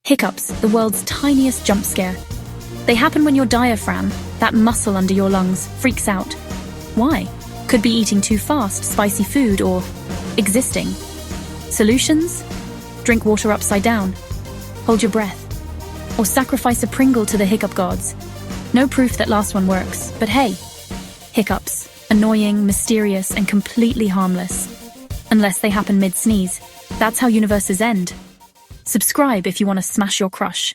Hiccups, the world's tiniest jump scare. They happen when your diaphragm, that muscle under your lungs, freaks out. Why? Could be eating too fast, spicy food, or existing. Solutions? Drink water upside down. Hold your breath. Or sacrifice a Pringle to the hiccup gods. No proof that last one works, but hey, hiccups. Annoying, mysterious, and completely harmless. Unless they happen mid-sneeze. That's how universes end. Subscribe if you want to smash your crush.